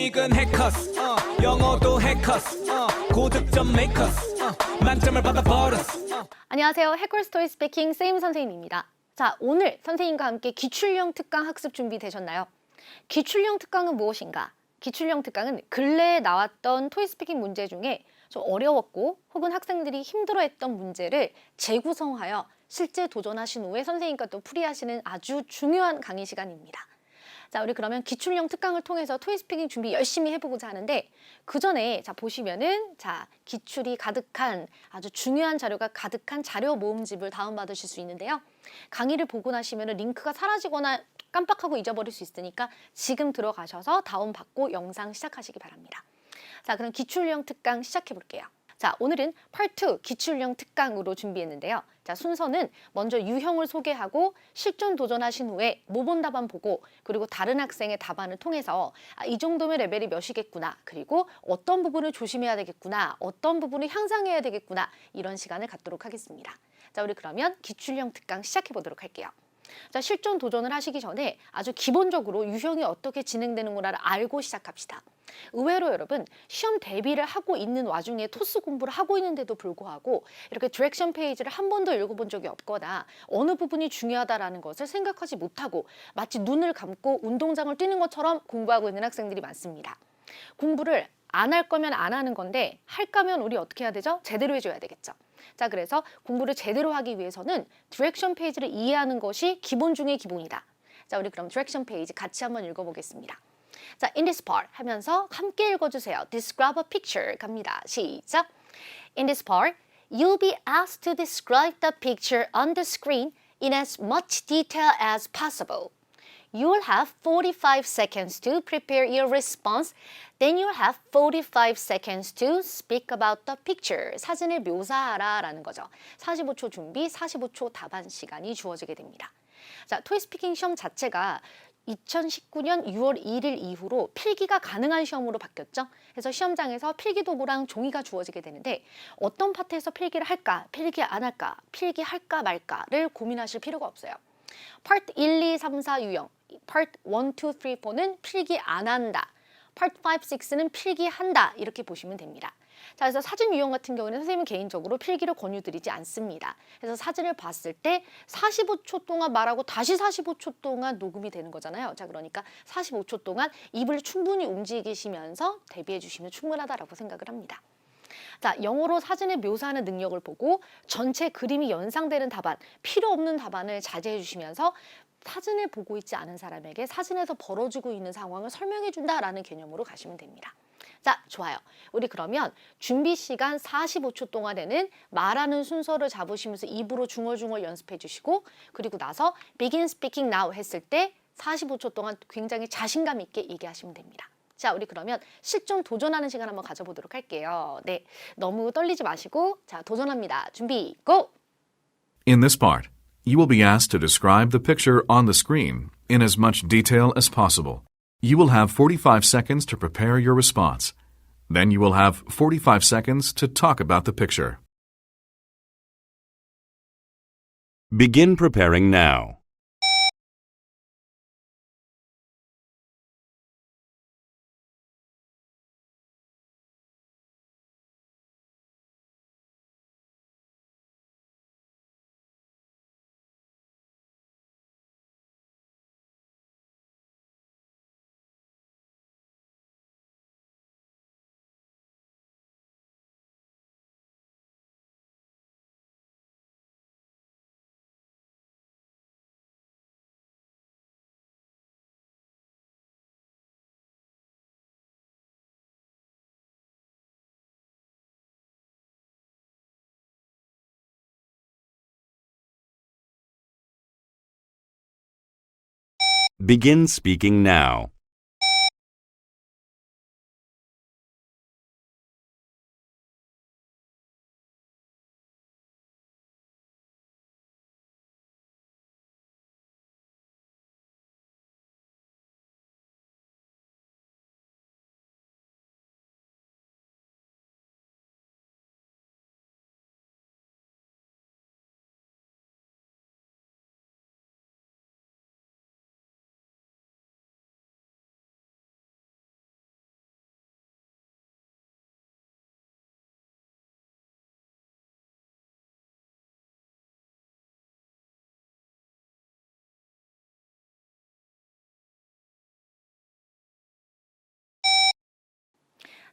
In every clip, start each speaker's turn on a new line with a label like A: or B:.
A: 토익은 해커스 영어도 해커스 고득점 메이커스 만점을 받아버렸어.
B: 안녕하세요. 해커스토리 스피킹 쌤 선생님입니다. 자, 오늘 선생님과 함께 기출형 특강 학습 준비되셨나요? 기출형 특강은 무엇인가? 기출형 특강은 근래에 나왔던 토익 스피킹 문제 중에 좀 어려웠고 혹은 학생들이 힘들어했던 문제를 재구성하여 실제 도전하신 후에 선생님과 또 풀이하시는 아주 중요한 강의 시간입니다. 자, 우리 그러면 기출형 특강을 통해서 토익 스피킹 준비 열심히 해보고자 하는데 그 전에 자 보시면은 자 기출이 가득한 아주 중요한 자료가 가득한 자료 모음집을 다운받으실 수 있는데요. 강의를 보고 나시면은 링크가 사라지거나 깜빡하고 잊어버릴 수 있으니까 지금 들어가셔서 다운받고 영상 시작하시기 바랍니다. 자, 그럼 기출형 특강 시작해 볼게요. 자, 오늘은 Part 2 기출형 특강으로 준비했는데요. 자, 순서는 먼저 유형을 소개하고 실전 도전하신 후에 모범 답안 보고 그리고 다른 학생의 답안을 통해서 이 정도면 레벨이 몇이겠구나, 그리고 어떤 부분을 조심해야 되겠구나, 어떤 부분을 향상해야 되겠구나, 이런 시간을 갖도록 하겠습니다. 자, 우리 그러면 기출형 특강 시작해 보도록 할게요. 자, 실전 도전을 하시기 전에 아주 기본적으로 유형이 어떻게 진행되는구나를 알고 시작합시다. 의외로 여러분 시험 대비를 하고 있는 와중에 토스 공부를 하고 있는데도 불구하고 이렇게 디렉션 페이지를 한 번도 읽어본 적이 없거나 어느 부분이 중요하다라는 것을 생각하지 못하고 마치 눈을 감고 운동장을 뛰는 것처럼 공부하고 있는 학생들이 많습니다. 공부를 안 할 거면 안 하는 건데 할 거면 우리 어떻게 해야 되죠? 제대로 해줘야 되겠죠. 자, 그래서 공부를 제대로 하기 위해서는 디렉션 페이지를 이해하는 것이 기본 중의 기본이다. 자, 우리 그럼 디렉션 페이지 같이 한번 읽어보겠습니다. 자, in this part 하면서 함께 읽어주세요. Describe a picture 갑니다. 시작. In this part, you'll be asked to describe the picture on the screen in as much detail as possible. You will have 45 seconds to prepare your response. Then you'll have 45 seconds to speak about the picture. 사진을 묘사하라 라는 거죠. 45초 준비, 45초 답안 시간이 주어지게 됩니다. 자, 토익 스피킹 시험 자체가 2019년 6월 1일 이후로 필기가 가능한 시험으로 바뀌었죠. 그래서 시험장에서 필기도구랑 종이가 주어지게 되는데 어떤 파트에서 필기를 할까, 필기 안 할까, 필기할까 말까를 고민하실 필요가 없어요. Part 1, 2, 3, 4 유형, Part 1, 2, 3, 4는 필기 안 한다. Part 5, 6는 필기한다. 이렇게 보시면 됩니다. 자, 그래서 사진 유형 같은 경우는 선생님은 개인적으로 필기를 권유드리지 않습니다. 그래서 사진을 봤을 때 45초 동안 말하고 다시 45초 동안 녹음이 되는 거잖아요. 자, 그러니까 45초 동안 입을 충분히 움직이시면서 대비해 주시면 충분하다라고 생각을 합니다. 자, 영어로 사진을 묘사하는 능력을 보고 전체 그림이 연상되는 답안, 필요 없는 답안을 자제해 주시면서 사진을 보고 있지 않은 사람에게 사진에서 벌어지고 있는 상황을 설명해 준다라는 개념으로 가시면 됩니다. 자, 좋아요. 우리 그러면 준비 시간 45초 동안에는 말하는 순서를 잡으시면서 입으로 중얼중얼 연습해 주시고 그리고 나서 begin speaking now 했을 때 45초 동안 굉장히 자신감 있게 얘기하시면 됩니다. 자, 우리 그러면 실전 도전하는 시간 한번 가져보도록 할게요. 네, 너무 떨리지 마시고 자, 도전합니다. 준비, 고!
C: In this part, you will be asked to describe the picture on the screen in as much detail as possible. You will have 45 seconds to prepare your response. Then you will have 45 seconds to talk about the picture.
D: Begin preparing now. Begin speaking now.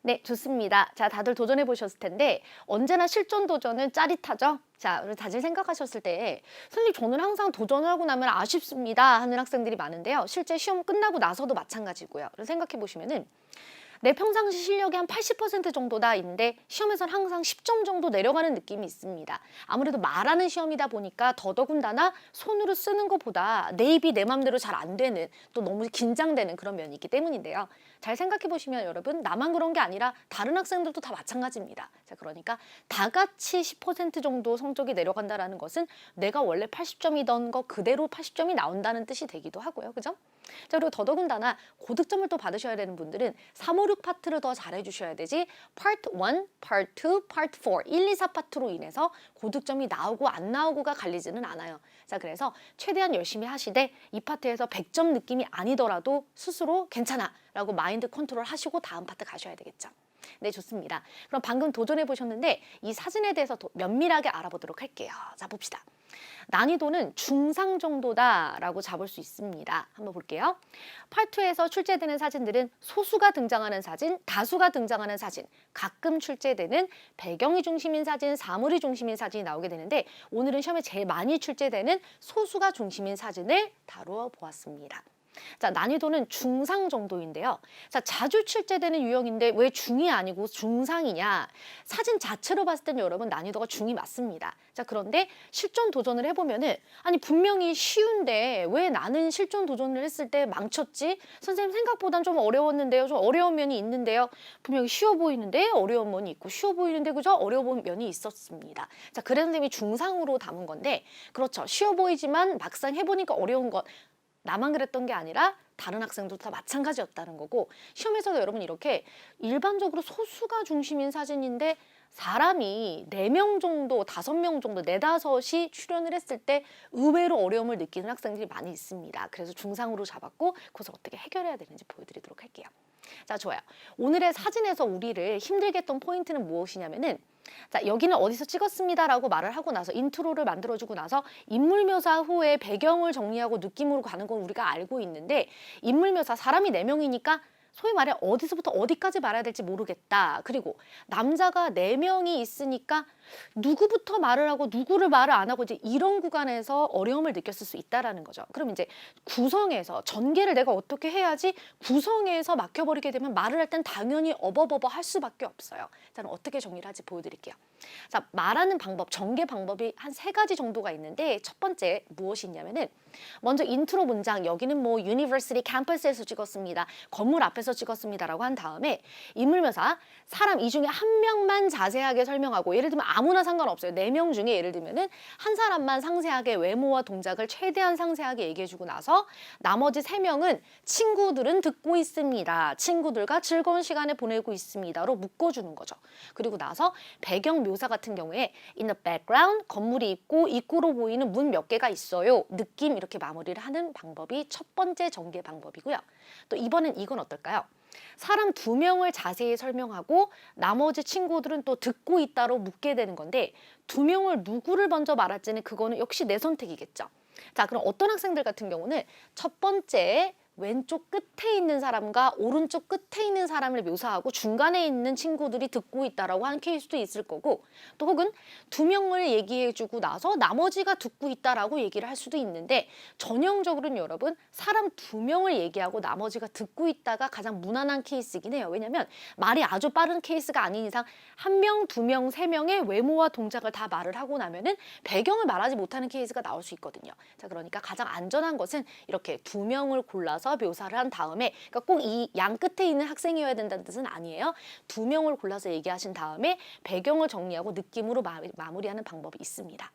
B: 네, 좋습니다. 자, 다들 도전해 보셨을 텐데 언제나 실전 도전은 짜릿하죠? 자, 다들 생각하셨을 때 선생님 저는 항상 도전을 하고 나면 아쉽습니다 하는 학생들이 많은데요. 실제 시험 끝나고 나서도 마찬가지고요. 생각해 보시면은 내 평상시 실력이 한 80% 정도다인데 시험에서는 항상 10점 정도 내려가는 느낌이 있습니다. 아무래도 말하는 시험이다 보니까 더더군다나 손으로 쓰는 것보다 내 입이 내 맘대로 잘 안 되는 또 너무 긴장되는 그런 면이 있기 때문인데요. 잘 생각해 보시면 여러분 나만 그런 게 아니라 다른 학생들도 다 마찬가지입니다. 자, 그러니까 다 같이 10% 정도 성적이 내려간다는 것은 내가 원래 80점이던 거 그대로 80점이 나온다는 뜻이 되기도 하고요. 그죠? 자, 그리고 더더군다나 고득점을 또 받으셔야 되는 분들은 3, 5, 6 파트를 더 잘해 주셔야 되지 Part 1, Part 2, Part 4, 1, 2, 4 파트로 인해서 고득점이 나오고 안 나오고가 갈리지는 않아요. 자, 그래서 최대한 열심히 하시되 이 파트에서 100점 느낌이 아니더라도 스스로 괜찮아 라고 마인드 컨트롤 하시고 다음 파트 가셔야 되겠죠. 네, 좋습니다. 그럼 방금 도전해 보셨는데 이 사진에 대해서 면밀하게 알아보도록 할게요. 자, 봅시다. 난이도는 중상 정도다라고 잡을 수 있습니다. 한번 볼게요. 파트2에서 출제되는 사진들은 소수가 등장하는 사진, 다수가 등장하는 사진, 가끔 출제되는 배경이 중심인 사진, 사물이 중심인 사진이 나오게 되는데 오늘은 시험에 제일 많이 출제되는 소수가 중심인 사진을 다루어 보았습니다. 자, 난이도는 중상 정도인데요. 자, 자주 출제되는 유형인데 왜 중이 아니고 중상이냐? 사진 자체로 봤을 땐 여러분 난이도가 중이 맞습니다. 자, 그런데 실전 도전을 해보면은 아니 분명히 쉬운데 왜 나는 실전 도전을 했을 때 망쳤지? 선생님 생각보단 좀 어려웠는데요. 좀 어려운 면이 있는데요. 분명히 쉬워 보이는데 어려운 면이 있고 쉬워 보이는데 그죠? 어려운 면이 있었습니다. 자, 그래서 선생님이 중상으로 담은 건데 그렇죠. 쉬워 보이지만 막상 해보니까 어려운 것 나만 그랬던 게 아니라 다른 학생들도 다 마찬가지였다는 거고 시험에서도 여러분 이렇게 일반적으로 소수가 중심인 사진인데 사람이 4명 정도, 5명 정도, 4, 5이 출연을 했을 때 의외로 어려움을 느끼는 학생들이 많이 있습니다. 그래서 중상으로 잡았고 그것을 어떻게 해결해야 되는지 보여드리도록 할게요. 자, 좋아요. 오늘의 사진에서 우리를 힘들게 했던 포인트는 무엇이냐면은 자, 여기는 어디서 찍었습니다라고 말을 하고 나서 인트로를 만들어주고 나서 인물 묘사 후에 배경을 정리하고 느낌으로 가는 건 우리가 알고 있는데 인물 묘사 사람이 4명이니까 소위 말해 어디서부터 어디까지 말해야 될지 모르겠다. 그리고 남자가 4명이 있으니까 누구부터 말을 하고 누구를 말을 안 하고 이제 이런 구간에서 어려움을 느꼈을 수 있다라는 거죠. 그럼 이제 구성에서 전개를 내가 어떻게 해야지 구성에서 막혀버리게 되면 말을 할 땐 당연히 어버버버 할 수밖에 없어요. 자, 그럼 어떻게 정리를 할지 보여드릴게요. 자, 말하는 방법, 전개 방법이 한 3가지 정도가 있는데 첫 번째 무엇이 있냐면은 먼저 인트로 문장 여기는 뭐 유니버시티 캠퍼스에서 찍었습니다. 건물 앞에서 찍었습니다라고 한 다음에 인물묘사 사람 이 중에 한 명만 자세하게 설명하고 예를 들면 아무나 상관없어요. 4명 중에 예를 들면은 한 사람만 상세하게 외모와 동작을 최대한 상세하게 얘기해주고 나서 나머지 3명은 친구들은 듣고 있습니다. 친구들과 즐거운 시간을 보내고 있습니다로 묶어주는 거죠. 그리고 나서 배경 묘사 같은 경우에 in the background 건물이 있고 입구로 보이는 문 몇 개가 있어요. 느낌 이렇게 마무리를 하는 방법이 첫 번째 전개 방법이고요. 또 이번엔 이건 어떨까요? 사람 2명을 자세히 설명하고 나머지 친구들은 또 듣고 있다로 묻게 되는 건데 2명을 누구를 먼저 말할지는 그거는 역시 내 선택이겠죠. 자, 그럼 어떤 학생들 같은 경우는 첫 번째 왼쪽 끝에 있는 사람과 오른쪽 끝에 있는 사람을 묘사하고 중간에 있는 친구들이 듣고 있다라고 하는 케이스도 있을 거고 또 혹은 2명을 얘기해주고 나서 나머지가 듣고 있다라고 얘기를 할 수도 있는데 전형적으로는 여러분 사람 2명을 얘기하고 나머지가 듣고 있다가 가장 무난한 케이스이긴 해요. 왜냐하면 말이 아주 빠른 케이스가 아닌 이상 1명, 2명, 3명의 외모와 동작을 다 말을 하고 나면은 배경을 말하지 못하는 케이스가 나올 수 있거든요. 자, 그러니까 가장 안전한 것은 이렇게 2명을 골라서 묘사를 한 다음에 그러니까 꼭 이 양 끝에 있는 학생이어야 된다는 뜻은 아니에요. 2명을 골라서 얘기하신 다음에 배경을 정리하고 느낌으로 마무리하는 방법이 있습니다.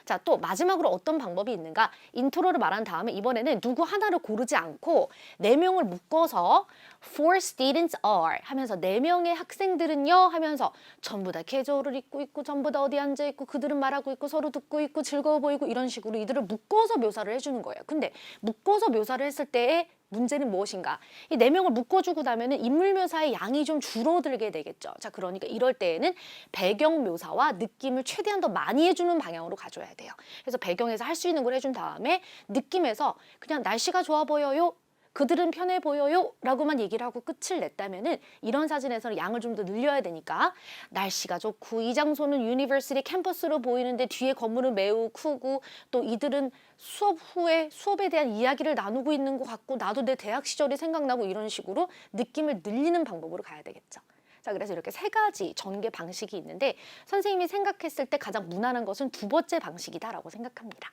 B: 자, 또 마지막으로 어떤 방법이 있는가? 인트로를 말한 다음에 이번에는 누구 하나를 고르지 않고 4명을 묶어서 Four students are 하면서 4명의 학생들은요 하면서 전부 다 캐주얼을 입고 있고 전부 다 어디 앉아 있고 그들은 말하고 있고 서로 듣고 있고 즐거워 보이고 이런 식으로 이들을 묶어서 묘사를 해주는 거예요. 근데 묶어서 묘사를 했을 때의 문제는 무엇인가? 이 4명을 묶어주고 나면은 인물 묘사의 양이 좀 줄어들게 되겠죠. 자, 그러니까 이럴 때에는 배경 묘사와 느낌을 최대한 더 많이 해주는 방향으로 가져야 돼요. 그래서 배경에서 할 수 있는 걸 해준 다음에 느낌에서 그냥 날씨가 좋아 보여요. 그들은 편해 보여요 라고만 얘기를 하고 끝을 냈다면은 이런 사진에서는 양을 좀 더 늘려야 되니까 날씨가 좋고 이 장소는 유니버시티 캠퍼스로 보이는데 뒤에 건물은 매우 크고 또 이들은 수업 후에 수업에 대한 이야기를 나누고 있는 것 같고 나도 내 대학 시절이 생각나고 이런 식으로 느낌을 늘리는 방법으로 가야 되겠죠. 자, 그래서 이렇게 세 가지 전개 방식이 있는데 선생님이 생각했을 때 가장 무난한 것은 두 번째 방식이다라고 생각합니다.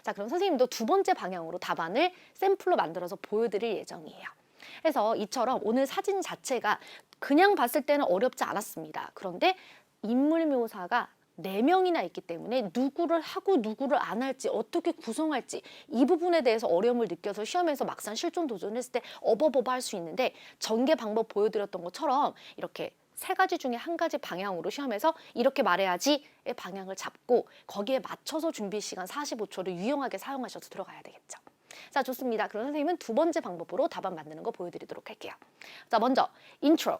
B: 자, 그럼 선생님도 두 번째 방향으로 답안을 샘플로 만들어서 보여드릴 예정이에요. 그래서 이처럼 오늘 사진 자체가 그냥 봤을 때는 어렵지 않았습니다. 그런데 인물 묘사가 4명이나 있기 때문에 누구를 하고 누구를 안 할지 어떻게 구성할지 이 부분에 대해서 어려움을 느껴서 시험에서 막상 실전 도전했을 때 어버버버 할 수 있는데 전개 방법 보여드렸던 것처럼 이렇게 세 가지 중에 한 가지 방향으로 시험에서 이렇게 말해야지의 방향을 잡고 거기에 맞춰서 준비 시간 45초를 유용하게 사용하셔서 들어가야 되겠죠. 자, 좋습니다. 그럼 선생님은 두 번째 방법으로 답안 만드는 거 보여드리도록 할게요. 자, 먼저 인트로.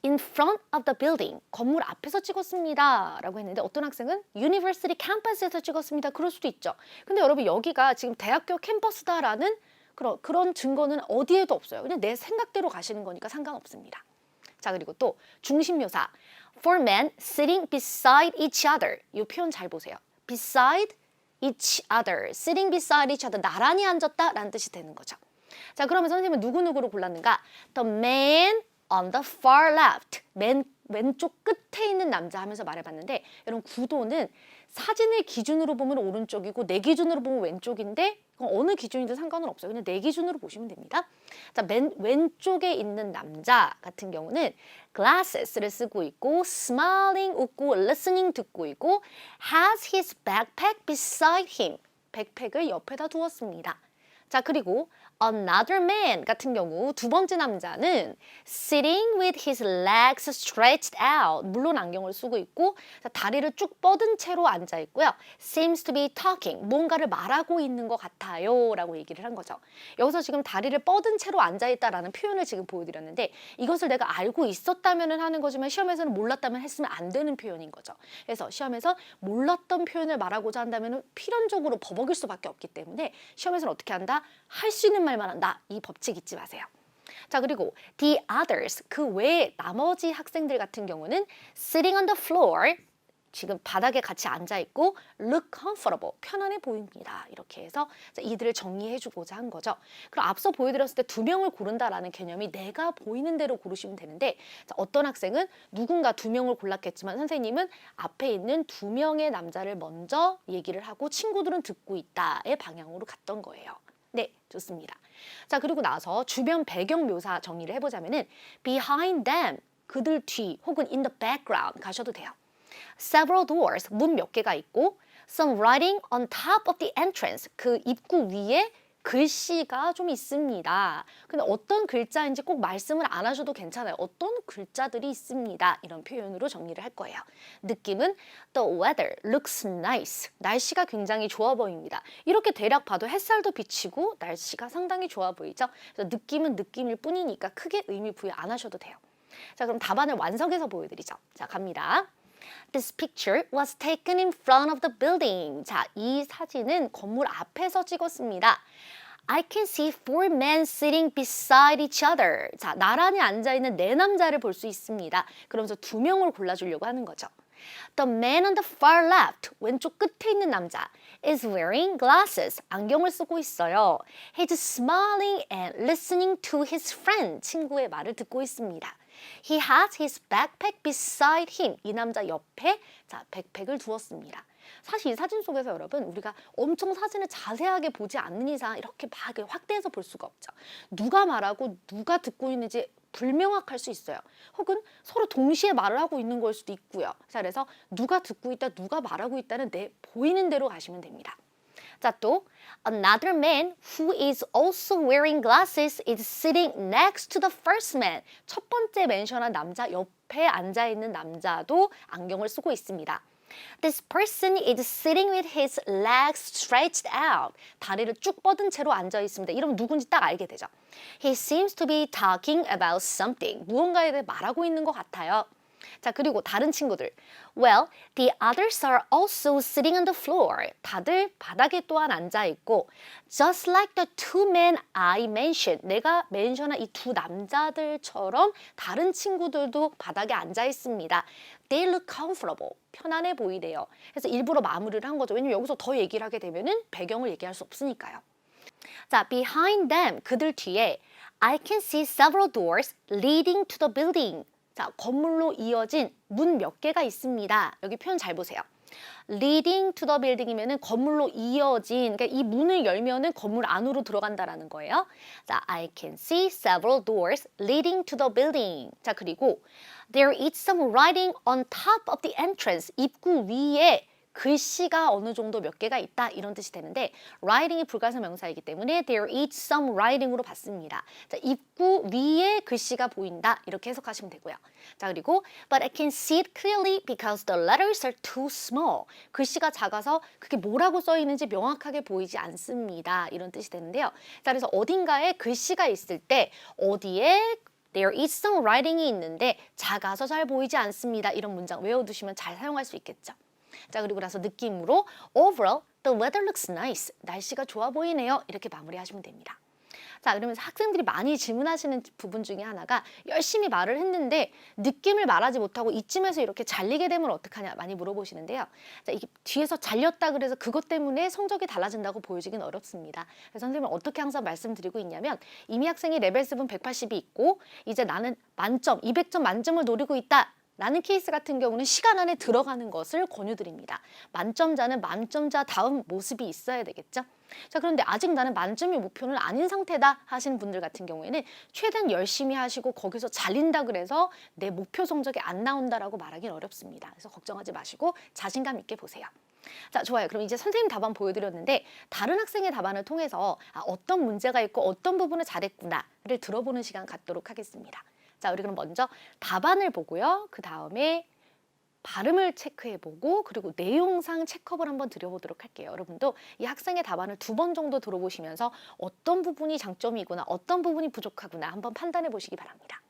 B: In front of the building, 건물 앞에서 찍었습니다 라고 했는데 어떤 학생은 University campus에서 찍었습니다. 그럴 수도 있죠. 근데 여러분 여기가 지금 대학교 캠퍼스다라는 그런 증거는 어디에도 없어요. 그냥 내 생각대로 가시는 거니까 상관없습니다. 자, 그리고 또 중심묘사 For men sitting beside each other. 이 표현 잘 보세요. Beside each other. Sitting beside each other. 나란히 앉았다라는 뜻이 되는 거죠. 자, 그러면 선생님은 누구누구를 골랐는가? The man on the far left. 맨 왼쪽 끝에 있는 남자 하면서 말해봤는데 여러분 구도는 사진을 기준으로 보면 오른쪽이고 내 기준으로 보면 왼쪽인데 어느 기준이든 상관은 없어요. 그냥 내 기준으로 보시면 됩니다. 자, 맨 왼쪽에 있는 남자 같은 경우는 glasses를 쓰고 있고 smiling 웃고 listening 듣고 있고 has his backpack beside him. 백팩을 옆에다 두었습니다. 자, 그리고 another man 같은 경우 두 번째 남자는 sitting with his legs stretched out. 물론 안경을 쓰고 있고 다리를 쭉 뻗은 채로 앉아 있고요. seems to be talking. 뭔가를 말하고 있는 것 같아요 라고 얘기를 한 거죠. 여기서 지금 다리를 뻗은 채로 앉아 있다라는 표현을 지금 보여드렸는데 이것을 내가 알고 있었다면 하는 거지만 시험에서는 몰랐다면 했으면 안 되는 표현인 거죠. 그래서 시험에서 몰랐던 표현을 말하고자 한다면 필연적으로 버벅일 수밖에 없기 때문에 시험에서는 어떻게 한다? 할 수 있는 말만 한다. 이 법칙 잊지 마세요. 자, 그리고 the others, 그 외에 나머지 학생들 같은 경우는 sitting on the floor, 지금 바닥에 같이 앉아있고 look comfortable, 편안해 보입니다. 이렇게 해서 이들을 정리해주고자 한 거죠. 그럼 앞서 보여드렸을 때 두 명을 고른다라는 개념이 내가 보이는 대로 고르시면 되는데 어떤 학생은 누군가 두 명을 골랐겠지만 선생님은 앞에 있는 두 명의 남자를 먼저 얘기를 하고 친구들은 듣고 있다의 방향으로 갔던 거예요. 네, 좋습니다. 자, 그리고 나서 주변 배경 묘사 정리를 해보자면은 behind them, 그들 뒤 혹은 in the background 가셔도 돼요. Several doors, 문 몇 개가 있고 some writing on top of the entrance, 그 입구 위에 글씨가 좀 있습니다. 근데 어떤 글자인지 꼭 말씀을 안 하셔도 괜찮아요. 어떤 글자들이 있습니다. 이런 표현으로 정리를 할 거예요. 느낌은 the weather looks nice. 날씨가 굉장히 좋아 보입니다. 이렇게 대략 봐도 햇살도 비치고 날씨가 상당히 좋아 보이죠. 그래서 느낌은 느낌일 뿐이니까 크게 의미 부여 안 하셔도 돼요. 자, 그럼 답안을 완성해서 보여드리죠. 자, 갑니다. This picture was taken in front of the building. 자, 이 사진은 건물 앞에서 찍었습니다. I can see four men sitting beside each other. 자, 나란히 앉아있는 네 남자를 볼 수 있습니다. 그러면서 두 명을 골라주려고 하는 거죠. The man on the far left, 왼쪽 끝에 있는 남자, is wearing glasses, 안경을 쓰고 있어요. He's smiling and listening to his friend, 친구의 말을 듣고 있습니다. He has his backpack beside him, 이 남자 옆에 자, 백팩을 두었습니다. 사실 이 사진 속에서 여러분 우리가 엄청 사진을 자세하게 보지 않는 이상 이렇게 막 확대해서 볼 수가 없죠. 누가 말하고 누가 듣고 있는지 불명확할 수 있어요. 혹은 서로 동시에 말을 하고 있는 걸 수도 있고요. 자, 그래서 누가 듣고 있다, 누가 말하고 있다는 내 보이는 대로 가시면 됩니다. 자, 또 another man who is also wearing glasses is sitting next to the first man. 첫 번째 멘션한 남자 옆에 앉아있는 남자도 안경을 쓰고 있습니다. This person is sitting with his legs stretched out. 다리를 쭉 뻗은 채로 앉아 있습니다. 이러면 누군지 딱 알게 되죠. He seems to be talking about something. 무언가에 대해 말하고 있는 것 같아요. 자, 그리고 다른 친구들. Well, the others are also sitting on the floor. 다들 바닥에 또한 앉아 있고 just like the two men I mentioned. 내가 멘션한 이 두 남자들처럼 다른 친구들도 바닥에 앉아 있습니다. They look comfortable. 편안해 보이대요. 그래서 일부러 마무리를 한 거죠. 왜냐면 여기서 더 얘기를 하게 되면은 배경을 얘기할 수 없으니까요. 자, behind them. 그들 뒤에 I can see several doors leading to the building. 자, 건물로 이어진 문 몇 개가 있습니다. 여기 표현 잘 보세요. leading to the building이면은 건물로 이어진, 그러니까 이 문을 열면은 건물 안으로 들어간다라는 거예요. 자, I can see several doors leading to the building. 자, 그리고 there is some writing on top of the entrance. 입구 위에 글씨가 어느 정도 몇 개가 있다 이런 뜻이 되는데 writing이 불가사 명사이기 때문에 there is some writing으로 봤습니다. 자, 입구 위에 글씨가 보인다 이렇게 해석하시면 되고요. 자, 그리고 but I can see it clearly because the letters are too small. 글씨가 작아서 그게 뭐라고 써 있는지 명확하게 보이지 않습니다. 이런 뜻이 되는데요. 자, 그래서 어딘가에 글씨가 있을 때 어디에 there is some writing이 있는데 작아서 잘 보이지 않습니다. 이런 문장 외워두시면 잘 사용할 수 있겠죠. 자, 그리고 나서 느낌으로 overall the weather looks nice. 날씨가 좋아 보이네요. 이렇게 마무리하시면 됩니다. 자, 그러면서 학생들이 많이 질문하시는 부분 중에 하나가 열심히 말을 했는데 느낌을 말하지 못하고 이쯤에서 이렇게 잘리게 되면 어떡하냐 많이 물어보시는데요. 자, 이게 뒤에서 잘렸다 그래서 그것 때문에 성적이 달라진다고 보여지긴 어렵습니다. 그래서 선생님은 어떻게 항상 말씀드리고 있냐면 이미 학생이 레벨 7 180이 있고 이제 나는 만점, 200점 만점을 노리고 있다. 라는 케이스 같은 경우는 시간 안에 들어가는 것을 권유드립니다. 만점자는 만점자 다음 모습이 있어야 되겠죠? 자, 그런데 아직 나는 만점이 목표는 아닌 상태다 하시는 분들 같은 경우에는 최대한 열심히 하시고 거기서 잘린다 그래서 내 목표 성적이 안 나온다라고 말하기는 어렵습니다. 그래서 걱정하지 마시고 자신감 있게 보세요. 자, 좋아요. 그럼 이제 선생님 답안 보여드렸는데 다른 학생의 답안을 통해서 어떤 문제가 있고 어떤 부분을 잘했구나를 들어보는 시간 갖도록 하겠습니다. 자, 우리 그럼 먼저 답안을 보고요. 그 다음에 발음을 체크해보고 그리고 내용상 체크업을 한번 드려보도록 할게요. 여러분도 이 학생의 답안을 2번 정도 들어보시면서 어떤 부분이 장점이구나, 어떤 부분이 부족하구나 한번 판단해 보시기 바랍니다.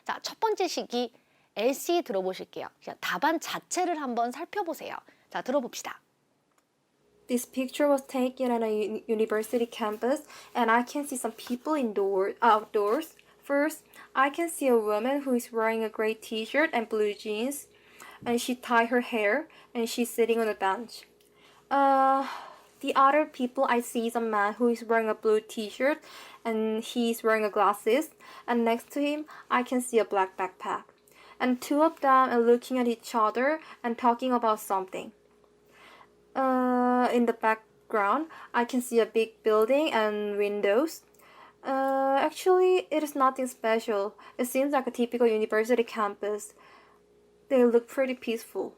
B: 자, 첫 번째 시기 LC 들어보실게요. 그냥 답안 자체를 한번 살펴보세요. 자, 들어봅시다.
E: This picture was taken at a university campus, and I can see some people outdoors. First, I can see a woman who is wearing a gray t-shirt and blue jeans, and she tied her hair, and she's sitting on a bench. The other people I see is a man who is wearing a blue t-shirt, and he's wearing glasses, and next to him, I can see a black backpack. And two of them are looking at each other and talking about something. In the background, I can see a big building and windows. Actually, it is nothing special. It seems like a typical university campus. They look pretty peaceful.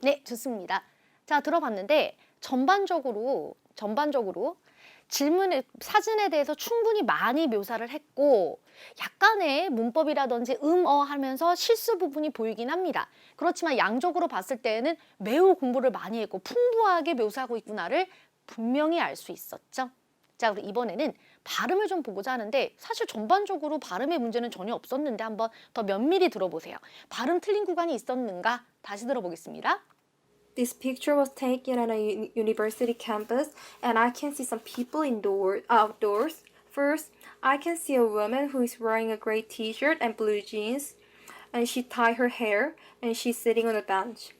B: 네, 좋습니다. 자, 들어봤는데 전반적으로 질문의 사진에 대해서 충분히 많이 묘사를 했고 약간의 문법이라든지 하면서 실수 부분이 보이긴 합니다. 그렇지만 양적으로 봤을 때에는 매우 공부를 많이 했고 풍부하게 묘사하고 있구나를 분명히 알 수 있었죠. 자, 그리고 이번에는 발음을 좀 보고자 하는데 사실 전반적으로 발음의 문제는 전혀 없었는데 한번 더 면밀히 들어보세요. 발음 틀린 구간이 있었는가? 다시 들어보겠습니다.
E: This picture was taken at a university campus, and I can see some people outdoors. First, I can see a woman who is wearing a gray t-shirt and blue jeans, and she tied her hair, and she's sitting on a bench.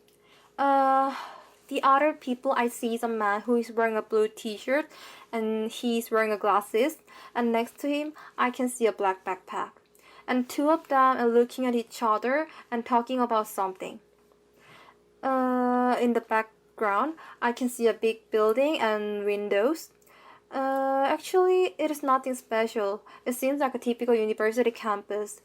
E: The other people I see is a man who is wearing a blue t-shirt, and he's wearing glasses, and next to him, I can see a black backpack. And two of them are looking at each other and talking about something. In the background, I can see a big building and windows. Actually, it is nothing special. It seems like a typical university campus.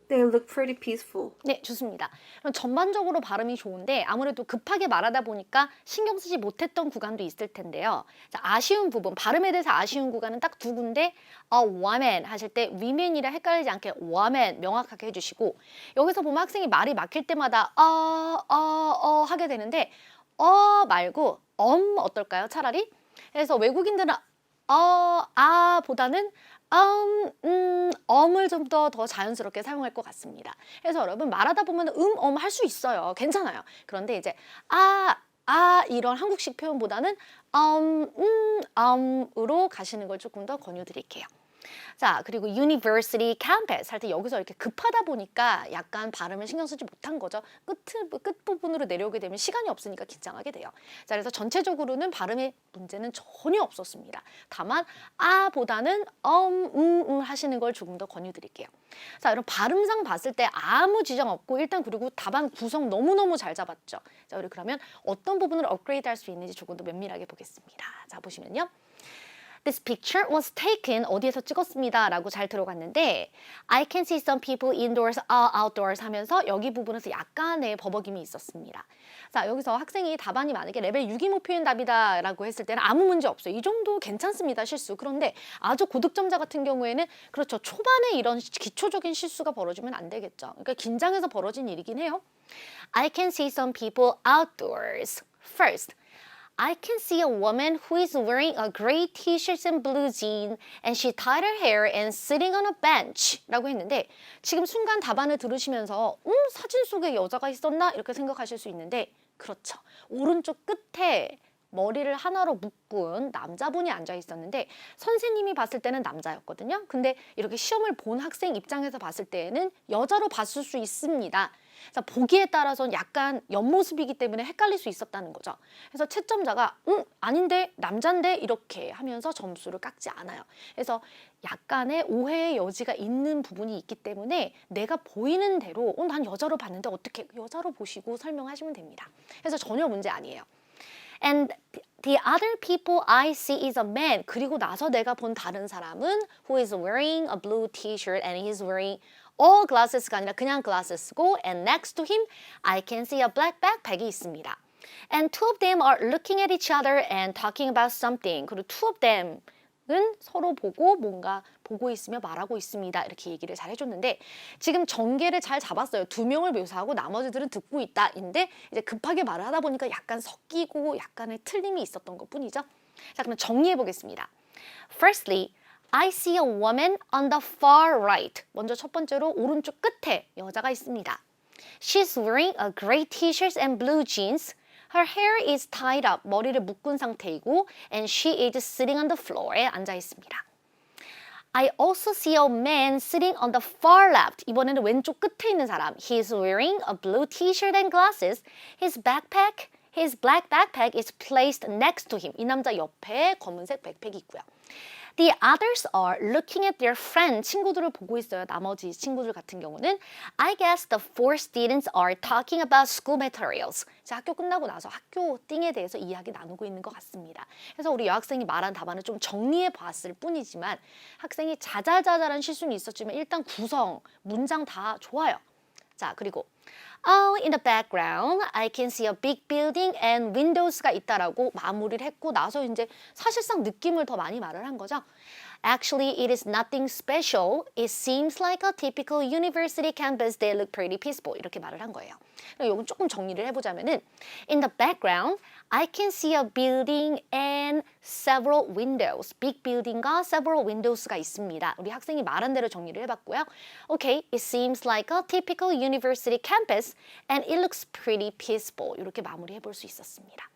E: They look pretty peaceful.
B: 네, 좋습니다. 그럼 전반적으로 발음이 좋은데 아무래도 급하게 말하다 보니까 신경 쓰지 못했던 구간도 있을 텐데요. 자, 아쉬운 부분, 발음에 대해서 아쉬운 구간은 딱 두 군데 woman 하실 때 women이라 헷갈리지 않게 woman 명확하게 해주시고 여기서 보면 학생이 말이 막힐 때마다 하게 되는데 말고 어떨까요? 차라리? 그래서 외국인들은 보다는 엄을 좀 더 자연스럽게 사용할 것 같습니다. 그래서 여러분 말하다 보면 할 수 있어요. 괜찮아요. 그런데 이제 이런 한국식 표현보다는 으로 가시는 걸 조금 더 권유드릴게요. 자, 그리고 university campus 할 때 여기서 이렇게 급하다 보니까 약간 발음을 신경 쓰지 못한 거죠. 끝부분으로 내려오게 되면 시간이 없으니까 긴장하게 돼요. 자, 그래서 전체적으로는 발음에 문제는 전혀 없었습니다. 다만 보다는 하시는 걸 조금 더 권유드릴게요. 자, 여러분 발음상 봤을 때 아무 지장 없고 일단 그리고 답안 구성 너무너무 잘 잡았죠. 자, 우리 그러면 어떤 부분을 업그레이드 할 수 있는지 조금 더 면밀하게 보겠습니다. 자, 보시면요. This picture was taken 어디에서 찍었습니다 라고 잘 들어갔는데 I can see some people indoors, outdoors 하면서 여기 부분에서 약간의 버벅임이 있었습니다. 자, 여기서 학생이 답안이 만약에 레벨 6이 표현 답이다 라고 했을 때는 아무 문제 없어요. 이 정도 괜찮습니다, 실수. 그런데 아주 고득점자 같은 경우에는 그렇죠. 초반에 이런 기초적인 실수가 벌어지면 안 되겠죠. 그러니까 긴장해서 벌어진 일이긴 해요. I can see some people outdoors. First, I can see a woman who is wearing a gray t-shirt and blue jeans and she tied her hair and sitting on a bench 라고 했는데 지금 순간 답안을 들으시면서 사진 속에 여자가 있었나? 이렇게 생각하실 수 있는데 그렇죠. 오른쪽 끝에 머리를 하나로 묶은 남자분이 앉아 있었는데 선생님이 봤을 때는 남자였거든요. 근데 이렇게 시험을 본 학생 입장에서 봤을 때는 여자로 봤을 수 있습니다. 자, 보기에 따라서는 약간 옆모습이기 때문에 헷갈릴 수 있었다는 거죠. 그래서 채점자가 아닌데 남잔데 이렇게 하면서 점수를 깎지 않아요. 그래서 약간의 오해의 여지가 있는 부분이 있기 때문에 내가 보이는 대로 난 여자로 봤는데 어떻게 여자로 보시고 설명하시면 됩니다. 그래서 전혀 문제 아니에요. And the other people I see is a man. 그리고 나서 내가 본 다른 사람은 who is wearing a blue t-shirt and he's wearing all glasses가 아니라 그냥 glasses고 and next to him I can see a black backpack이 있습니다. And two of them are looking at each other and talking about something. 그리고 two of them 은 서로 보고 뭔가 보고 있으며 말하고 있습니다. 이렇게 얘기를 잘 해줬는데 지금 전개를 잘 잡았어요. 두 명을 묘사하고 나머지들은 듣고 있다인데 이제 급하게 말을 하다 보니까 약간 섞이고 약간의 틀림이 있었던 것뿐이죠. 자, 그럼 정리해 보겠습니다. Firstly, I see a woman on the far right. 먼저 첫 번째로 오른쪽 끝에 여자가 있습니다. She's wearing a gray t-shirt and blue jeans. Her hair is tied up. 머리를 묶은 상태이고 and she is sitting on the floor에 앉아 있습니다. I also see a man sitting on the far left. 이번에는 왼쪽 끝에 있는 사람. He is wearing a blue t-shirt and glasses. His black backpack is placed next to him. 이 남자 옆에 검은색 백팩이 있고요. The others are looking at their friend. 친구들을 보고 있어요. 나머지 친구들 같은 경우는 I guess the four students are talking about school materials. 자, 학교 끝나고 나서 학교 띵에 대해서 이야기 나누고 있는 것 같습니다. 그래서 우리 여학생이 말한 답안을 좀 정리해 봤을 뿐이지만 학생이 자잘자잘한 실수는 있었지만 일단 구성, 문장 다 좋아요. 자, 그리고 in the background, I can see a big building and windows가 있다라고 마무리를 했고 나서 이제 사실상 느낌을 더 많이 말을 한 거죠. Actually, it is nothing special. It seems like a typical university campus. They look pretty peaceful. 이렇게 말을 한 거예요. 이건 조금 정리를 해보자면은 in the background, I can see a building and several windows. Big building과 several windows가 있습니다. 우리 학생이 말한 대로 정리를 해봤고요. Okay, it seems like a typical university campus and it looks pretty peaceful. 이렇게 마무리해볼 수 있었습니다.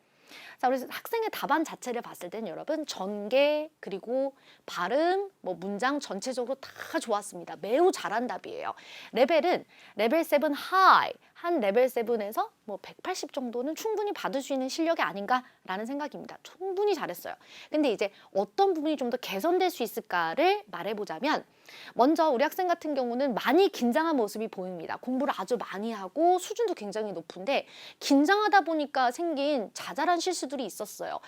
B: 자, 그래서 학생의 답안 자체를 봤을 때는 여러분 전개 그리고 발음, 문장 전체적으로 다 좋았습니다. 매우 잘한 답이에요. 레벨은 레벨 7 하이, 한 레벨 7에서 180 정도는 충분히 받을 수 있는 실력이 아닌가라는 생각입니다. 충분히 잘했어요. 근데 이제 어떤 부분이 좀 더 개선될 수 있을까를 말해보자면 먼저 우리 학생 같은 경우는 많이 긴장한 모습이 보입니다. 공부를 아주 많이 하고 수준도 굉장히 높은데 긴장하다 보니까 생긴 자잘한 실수들이 있었어요.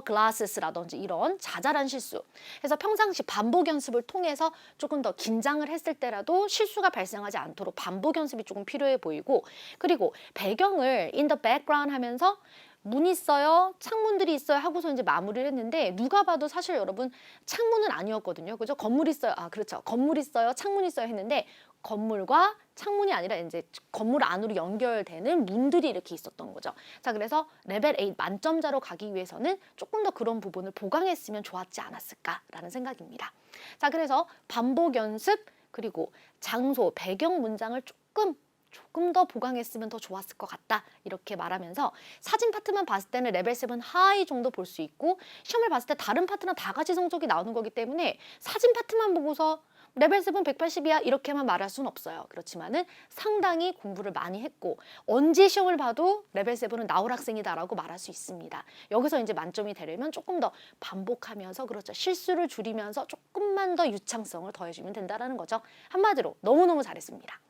B: glasses라든지 이런 자잘한 실수. 그래서 평상시 반복 연습을 통해서 조금 더 긴장을 했을 때라도 실수가 발생하지 않도록 반복 연습이 조금 필요해 보이고 그리고 배경을 in the background 하면서 문 있어요, 창문들이 있어요 하고서 이제 마무리를 했는데 누가 봐도 사실 여러분 창문은 아니었거든요. 그죠? 건물 있어요. 그렇죠. 건물 있어요, 창문 있어요 했는데 건물과 창문이 아니라 이제 건물 안으로 연결되는 문들이 이렇게 있었던 거죠. 자, 그래서 레벨 8 만점자로 가기 위해서는 조금 더 그런 부분을 보강했으면 좋았지 않았을까라는 생각입니다. 자, 그래서 반복 연습 그리고 장소, 배경 문장을 조금 더 보강했으면 더 좋았을 것 같다 이렇게 말하면서 사진 파트만 봤을 때는 레벨 7 하이 정도 볼 수 있고 시험을 봤을 때 다른 파트랑 다 같이 성적이 나오는 거기 때문에 사진 파트만 보고서 레벨 7 180이야 이렇게만 말할 수는 없어요. 그렇지만은 상당히 공부를 많이 했고 언제 시험을 봐도 레벨 7은 나올 학생이다라고 말할 수 있습니다. 여기서 이제 만점이 되려면 조금 더 반복하면서 그렇죠. 실수를 줄이면서 조금만 더 유창성을 더해주면 된다라는 거죠. 한마디로 너무너무 잘했습니다.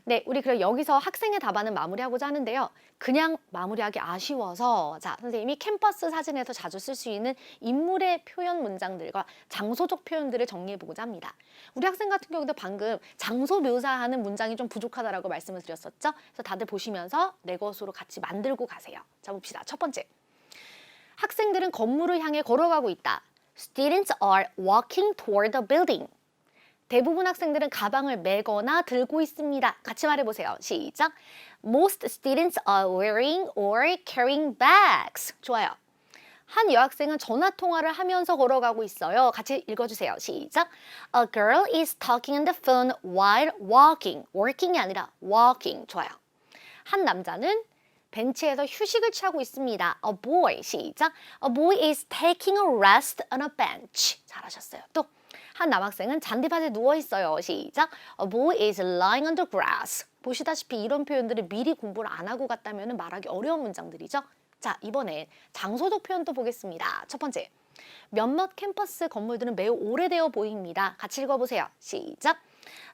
B: 네, 우리 그럼 여기서 학생의 답안은 마무리하고자 하는데요. 그냥 마무리하기 아쉬워서 자, 선생님이 캠퍼스 사진에서 자주 쓸 수 있는 인물의 표현 문장들과 장소적 표현들을 정리해보고자 합니다. 우리 학생 같은 경우도 방금 장소 묘사하는 문장이 좀 부족하다라고 말씀을 드렸었죠. 그래서 다들 보시면서 내 것으로 같이 만들고 가세요. 자, 봅시다. 첫 번째. 학생들은 건물을 향해 걸어가고 있다. Students are walking toward the building. 대부분 학생들은 가방을 메거나 들고 있습니다. 같이 말해보세요. 시작. Most students are wearing or carrying bags. 좋아요. 한 여학생은 전화통화를 하면서 걸어가고 있어요. 같이 읽어주세요. 시작. A girl is talking on the phone while walking. working이 아니라 walking. 좋아요. 한 남자는 벤치에서 휴식을 취하고 있습니다. A boy. 시작. A boy is taking a rest on a bench. 잘하셨어요. 또. 한 남학생은 잔디밭에 누워있어요. 시작. A boy is lying on the grass. 보시다시피 이런 표현들을 미리 공부를 안 하고 갔다면 말하기 어려운 문장들이죠. 자, 이번엔 장소적 표현도 보겠습니다. 첫 번째. 몇몇 캠퍼스 건물들은 매우 오래되어 보입니다. 같이 읽어보세요. 시작.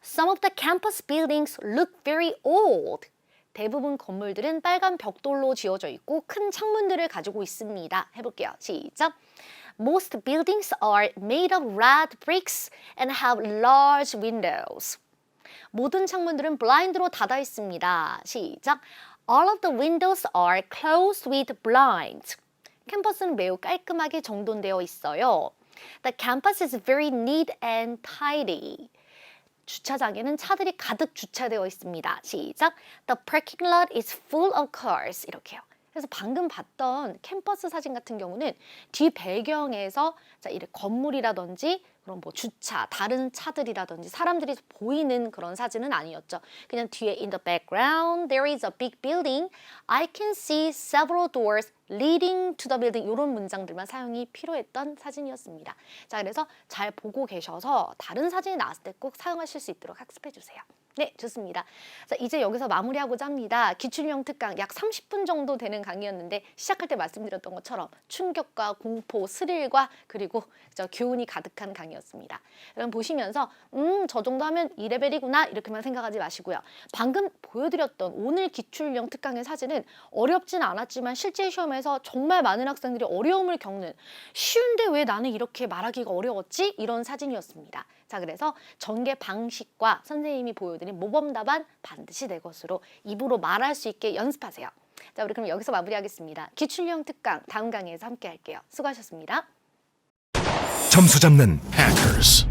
B: Some of the campus buildings look very old. 대부분 건물들은 빨간 벽돌로 지어져 있고 큰 창문들을 가지고 있습니다. 해볼게요. 시작. Most buildings are made of red bricks and have large windows. 모든 창문들은 블라인드로 닫아 있습니다. 시작. All of the windows are closed with blinds. 캠퍼스는 매우 깔끔하게 정돈되어 있어요. The campus is very neat and tidy. 주차장에는 차들이 가득 주차되어 있습니다. 시작. The parking lot is full of cars. 이렇게요. 그래서 방금 봤던 캠퍼스 사진 같은 경우는 뒤 배경에서 자, 이렇게 건물이라든지 그런 뭐 주차, 다른 차들이라든지 사람들이 보이는 그런 사진은 아니었죠. 그냥 뒤에 in the background there is a big building. I can see several doors leading to the building. 이런 문장들만 사용이 필요했던 사진이었습니다. 자, 그래서 잘 보고 계셔서 다른 사진이 나왔을 때 꼭 사용하실 수 있도록 학습해 주세요. 네, 좋습니다. 자, 이제 여기서 마무리하고자 합니다. 기출형 특강 약 30분 정도 되는 강의였는데 시작할 때 말씀드렸던 것처럼 충격과 공포, 스릴과 그리고 교훈이 가득한 강의였습니다. 여러분 보시면서 저 정도 하면 2레벨이구나 이렇게만 생각하지 마시고요. 방금 보여드렸던 오늘 기출형 특강의 사진은 어렵진 않았지만 실제 시험에서 정말 많은 학생들이 어려움을 겪는 쉬운데 왜 나는 이렇게 말하기가 어려웠지? 이런 사진이었습니다. 자, 그래서 전개 방식과 선생님이 보여드린 모범 답안 반드시 내 것으로 입으로 말할 수 있게 연습하세요. 자, 우리 그럼 여기서 마무리하겠습니다. 기출형 특강 다음 강의에서 함께 할게요. 수고하셨습니다.
F: 점수 잡는 hackers.